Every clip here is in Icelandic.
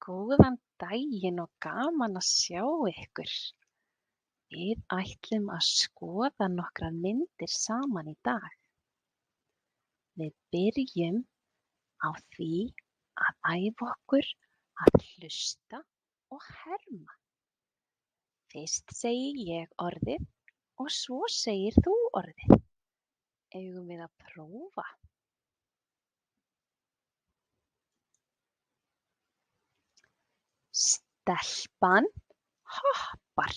Góðan daginn og gaman að sjá ykkur. Við ætlum að skoða nokkrar myndir saman í dag. Við byrjum á því að æfa okkur að hlusta og herma. Fyrst segi ég orðið og svo segir þú orðið. Eigum við að prófa? Stelpan hoppar.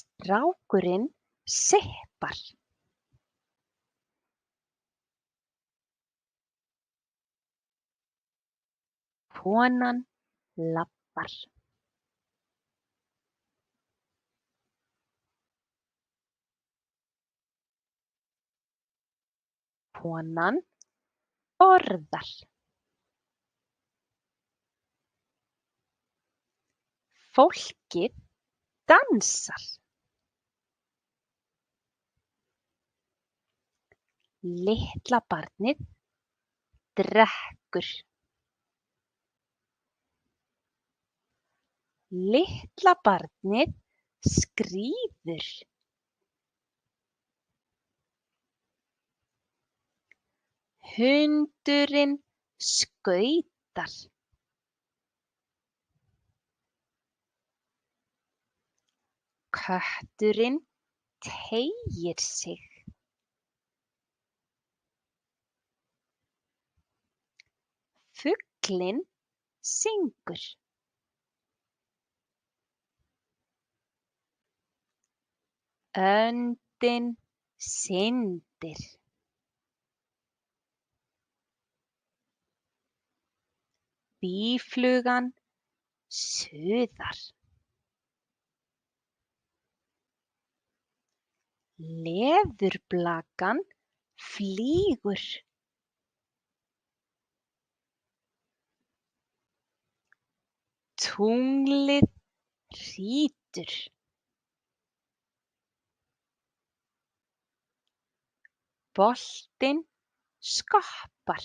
Strákurinn sippar. Konan labbar. Konan borðar. Fólkið dansar. Litla barnið drekkur. Litla barnið skríður. Hundurinn skautar. Kötturinn teygir sig. Fuglinn syngur. Öndin syndir. Býflugan suðar. Leðurblakan flýgur. Tunglið hrýtur. Boltinn skoppar.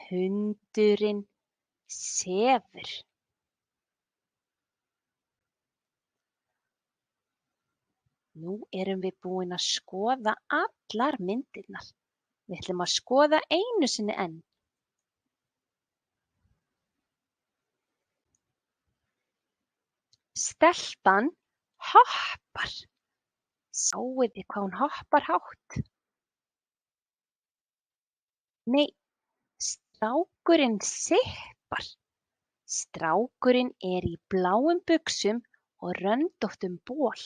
Hundurinn sefur. Nú erum við búin að skoða allar myndirnar. Við ætlum að skoða einu sinni enn. Stelpan hoppar. Sáuð þið hvað hún hoppar hátt? Nei, strákurinn sippar. Strákurinn er í bláum buxum og röndóttum ból.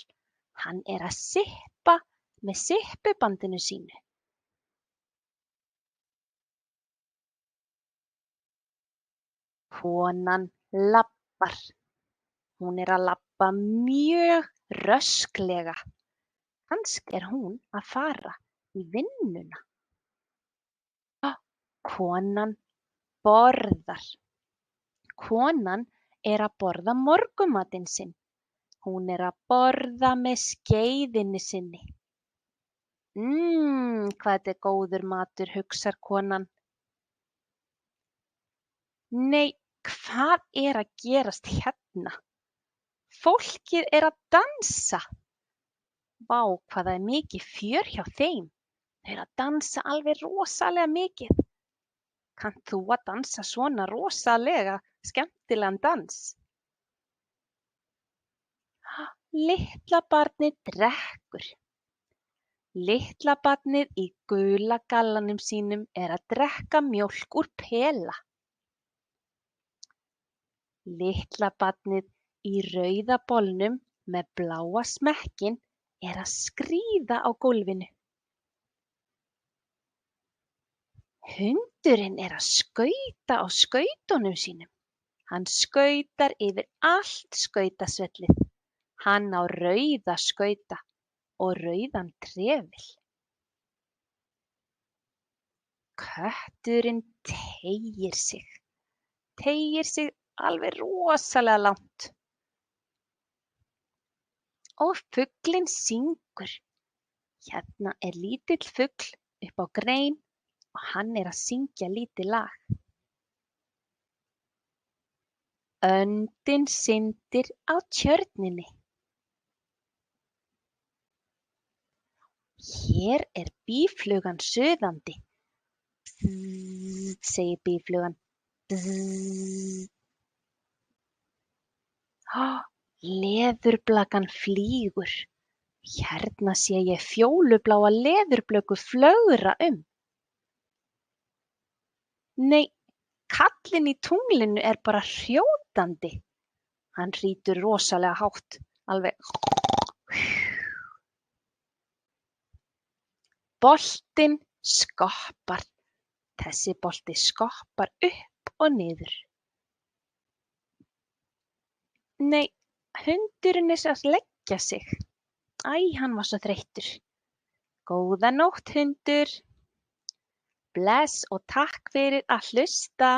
Hann er að sippa með sippubandinu sínu. Konan labbar. Hún er að labba mjög rösklega. Kannski er hún að fara í vinnuna. Konan borðar. Konan er að borða morgunmatinn sinn. Hún er að borða með skeiðinni sinni. Hvað þetta er góður matur, hugsar konan. Nei, hvað er að gerast hérna? Fólkið er að dansa. Vá, hvað það er mikið fjör hjá þeim. Þau eru að dansa alveg rosalega mikið. Kannt þú að dansa svona rosalega skemmtilegan dans? Litla barnið drekkur. Litla barnið í gula gallanum sínum er að drekka mjólk úr pela. Litla barnið í rauða bolnum með bláa smekkinn er að skríða á gólfinu. Hundurinn er að skauta á skautunum sínum. Hann skautar yfir allt skautasvellið. Hann á rauða skauta og rauðan trefil. Kötturinn teygir sig. Teygir sig alveg rosalega langt. Og fuglinn syngur. Hérna er lítill fugl upp á grein og hann er að syngja lítið lag. Öndin syndir á tjörninni. Hér er býflugan suðandi. Bzzz, segir býflugan. Bzzz. Leðurblakan flýgur. Hérna sé ég fjólubláa leðurblöku flögra um. Nei, kallinn í tunglinu er bara hrjótandi. Hann hrýtur rosalega hátt, alveg. Boltinn skoppar. Þessi bolti skoppar upp og niður. Nei, hundurinn er að leggja sig. Æ, hann var svo þreyttur. Góða nótt, hundur. Bless og takk fyrir að hlusta.